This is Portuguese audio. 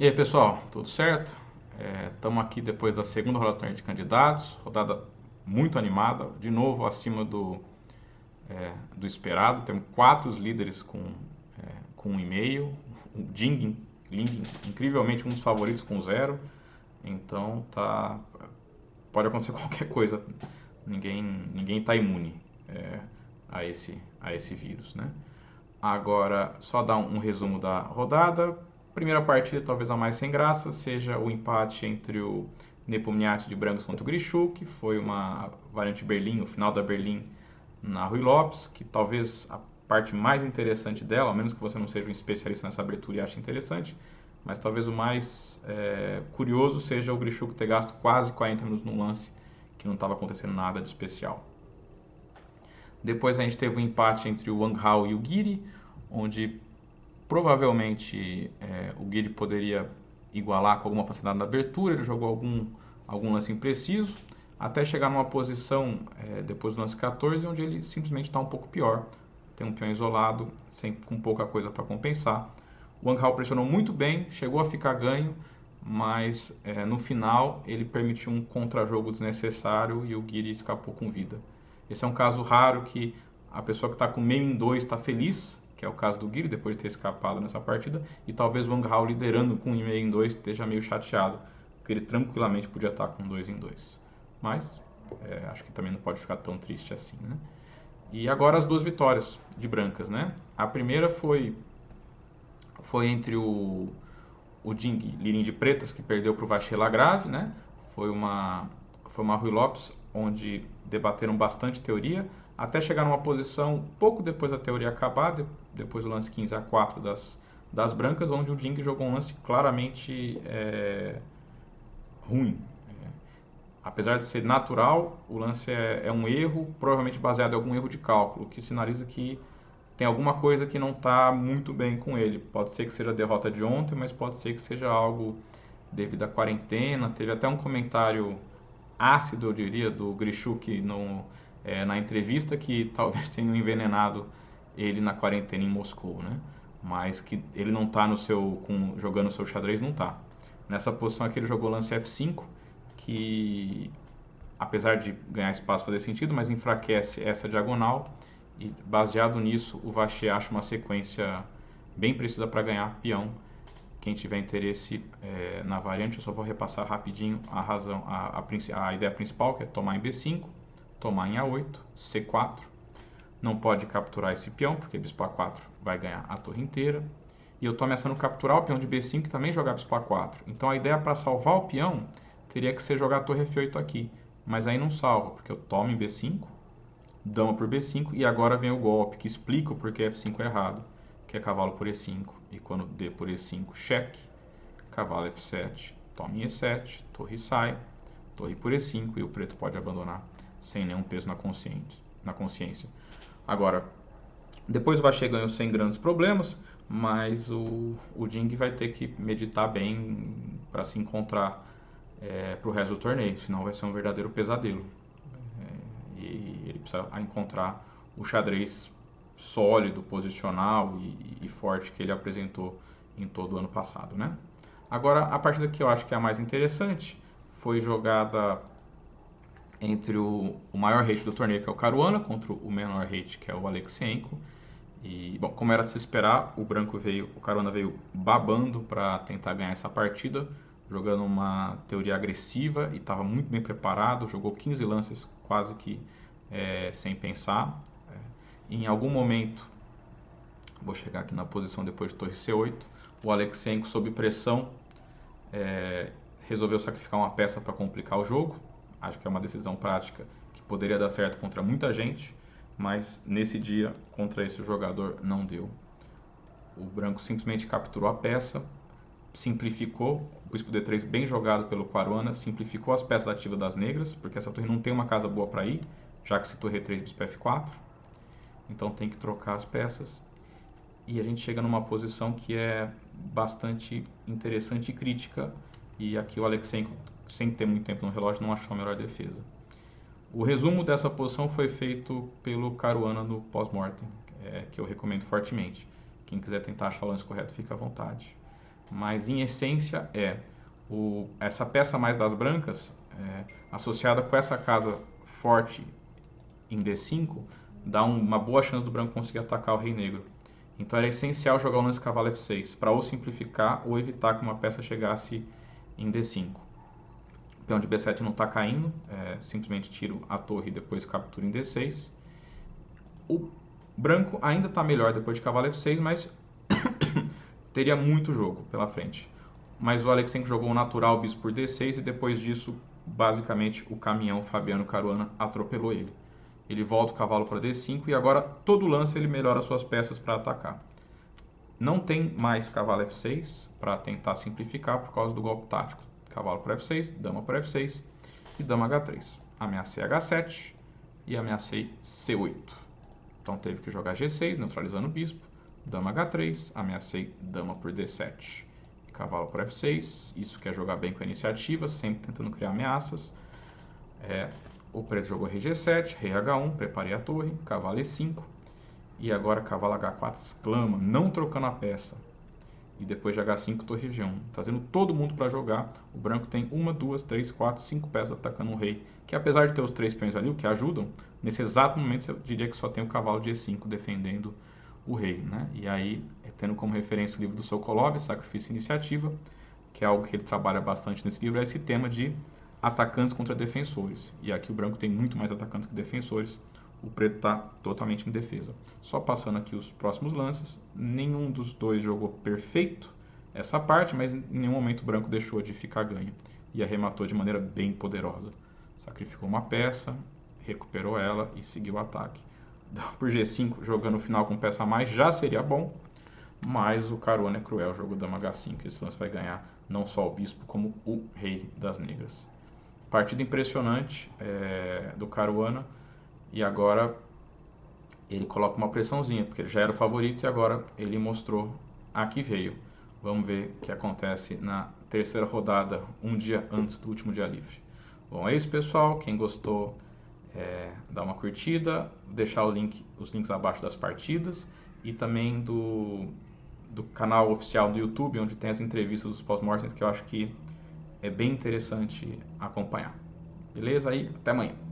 E aí, pessoal, tudo certo? Estamos aqui depois da segunda rodada do torneio de candidatos, rodada muito animada, de novo acima do esperado. Temos quatro líderes com 1,5. O Ling, incrivelmente um dos favoritos com zero. Então pode acontecer qualquer coisa. Ninguém está imune é, a esse vírus, né? Agora, só dar um resumo da rodada. Primeira partida, talvez a mais sem graça, seja o empate entre o Nepomniachtchi de brancos contra o Grishu, que foi uma variante Berlim, o final da Berlim na Rui Lopes, que talvez a parte mais interessante dela, ao menos que você não seja um especialista nessa abertura e ache interessante, mas talvez o mais curioso seja o Grishu ter gasto quase 40 minutos num lance que não estava acontecendo nada de especial. Depois a gente teve um empate entre o Wang Hao e o Giri, onde provavelmente o Guiri poderia igualar com alguma facilidade na abertura, ele jogou algum lance impreciso, até chegar numa posição depois do lance 14, onde ele simplesmente está um pouco pior. Tem um peão isolado, com pouca coisa para compensar. O Wang Hao pressionou muito bem, chegou a ficar ganho, mas no final ele permitiu um contra-jogo desnecessário e o Guiri escapou com vida. Esse é um caso raro que a pessoa que está com meio em 2 está feliz, que é o caso do Guiri, depois de ter escapado nessa partida, e talvez o Wang Hao liderando com 1,5 em 2 esteja meio chateado, porque ele tranquilamente podia estar com 2 em 2. Mas acho que também não pode ficar tão triste assim, né? E agora as duas vitórias de brancas, né? A primeira foi entre o Ding Lirim de pretas, que perdeu para o Vacher Lagrave, né? Foi uma Rui Lopes, onde debateram bastante teoria, até chegar numa posição pouco depois da teoria acabar, depois do lance 15-4 das brancas, onde o Ding jogou um lance claramente ruim. Apesar de ser natural, o lance é um erro, provavelmente baseado em algum erro de cálculo, que sinaliza que tem alguma coisa que não está muito bem com ele. Pode ser que seja a derrota de ontem, mas pode ser que seja algo devido à quarentena. Teve até um comentário ácido, eu diria, do Grishuk na entrevista, que talvez tenham envenenado ele na quarentena em Moscou, né? Mas que ele não está jogando o seu xadrez, não está. Nessa posição aqui ele jogou lance F5, que apesar de ganhar espaço fazer sentido, mas enfraquece essa diagonal, e baseado nisso o Vacher acha uma sequência bem precisa para ganhar peão. Quem tiver interesse na variante, eu só vou repassar rapidinho a ideia principal, que é tomar em B5, tomar em A8, C4. Não pode capturar esse peão, porque bispo A4 vai ganhar a torre inteira. E eu estou ameaçando capturar o peão de B5 e também jogar bispo A4. Então a ideia para salvar o peão teria que ser jogar a torre F8 aqui. Mas aí não salva, porque eu tomo em B5, dama por B5, e agora vem o golpe que explica o porquê F5 é errado, que é cavalo por E5, e quando D por E5, cheque, cavalo F7, toma em E7, torre sai, torre por E5, e o preto pode abandonar sem nenhum peso na consciência. Agora, depois o Vacher ganhou sem grandes problemas, mas o Ding vai ter que meditar bem para se encontrar para o resto do torneio, senão vai ser um verdadeiro pesadelo. E ele precisa encontrar o xadrez sólido, posicional e forte que ele apresentou em todo o ano passado, né? Agora, a partida que eu acho que é a mais interessante foi jogada entre o maior rate do torneio, que é o Caruana, contra o menor rate, que é o Alexeyenko. E, bom, como era de se esperar, o Caruana veio babando para tentar ganhar essa partida, jogando uma teoria agressiva e estava muito bem preparado, jogou 15 lances quase que sem pensar. Em algum momento, vou chegar aqui na posição depois de torre C8, o Alexeyenko, sob pressão, resolveu sacrificar uma peça para complicar o jogo. Acho que é uma decisão prática que poderia dar certo contra muita gente, mas nesse dia, contra esse jogador, não deu. O branco simplesmente capturou a peça, simplificou, o bispo D3 bem jogado pelo Caruana, simplificou as peças ativas das negras, porque essa torre não tem uma casa boa para ir, já que se torre E3, bispo F4, então tem que trocar as peças, e a gente chega numa posição que é bastante interessante e crítica, e aqui o Alexeyenko, sem ter muito tempo no relógio, não achou a melhor defesa. O resumo dessa posição foi feito pelo Caruana no pós-mortem, que eu recomendo fortemente. Quem quiser tentar achar o lance correto, fica à vontade. mas em essência essa peça mais das brancas, associada com essa casa forte em D5, dá uma boa chance do branco conseguir atacar o rei negro. Então era essencial jogar o lance cavalo F6, para ou simplificar ou evitar que uma peça chegasse em D5. O peão de B7 não está caindo, simplesmente tiro a torre e depois captura em D6. O branco ainda está melhor depois de cavalo F6, mas teria muito jogo pela frente. Mas o Aleksenko jogou o natural bispo por D6 e depois disso, basicamente, o caminhão Fabiano Caruana atropelou ele. Ele volta o cavalo para D5 e agora todo lance ele melhora suas peças para atacar. Não tem mais cavalo F6 para tentar simplificar por causa do golpe tático. Cavalo por F6, dama por F6 e dama H3. Ameacei H7 e ameacei C8. Então teve que jogar G6, neutralizando o bispo. Dama H3, ameacei dama por D7. Cavalo por F6, isso quer jogar bem com a iniciativa, sempre tentando criar ameaças. O preto jogou rei G7, rei H1, preparei a torre, cavalo E5. E agora cavalo H4 exclama, não trocando a peça. E depois de H5, torre G1. Trazendo todo mundo para jogar. O branco tem 1, 2, 3, 4, 5 peças atacando o rei. Que apesar de ter os 3 peões ali, o que ajudam, nesse exato momento eu diria que só tem o cavalo de E5 defendendo o rei. Né? E aí, tendo como referência o livro do Sokolov, Sacrifício e Iniciativa, que é algo que ele trabalha bastante nesse livro, é esse tema de atacantes contra defensores. E aqui o branco tem muito mais atacantes que defensores. O preto está totalmente em defesa. Só passando aqui os próximos lances, nenhum dos dois jogou perfeito essa parte, mas em nenhum momento o branco deixou de ficar ganho e arrematou de maneira bem poderosa. Sacrificou uma peça, recuperou ela e seguiu o ataque. Por G5, jogando o final com peça a mais, já seria bom, mas o Caruana é cruel, jogo dama H5, esse lance vai ganhar não só o bispo, como o rei das negras. Partida impressionante do Caruana. E agora ele coloca uma pressãozinha, porque ele já era o favorito e agora ele mostrou a que veio. Vamos ver o que acontece na terceira rodada, um dia antes do último dia livre. Bom, é isso, pessoal. Quem gostou, dá uma curtida, deixar os links abaixo das partidas e também do canal oficial do YouTube, onde tem as entrevistas dos pós-mortems, que eu acho que é bem interessante acompanhar. Beleza? Aí, até amanhã.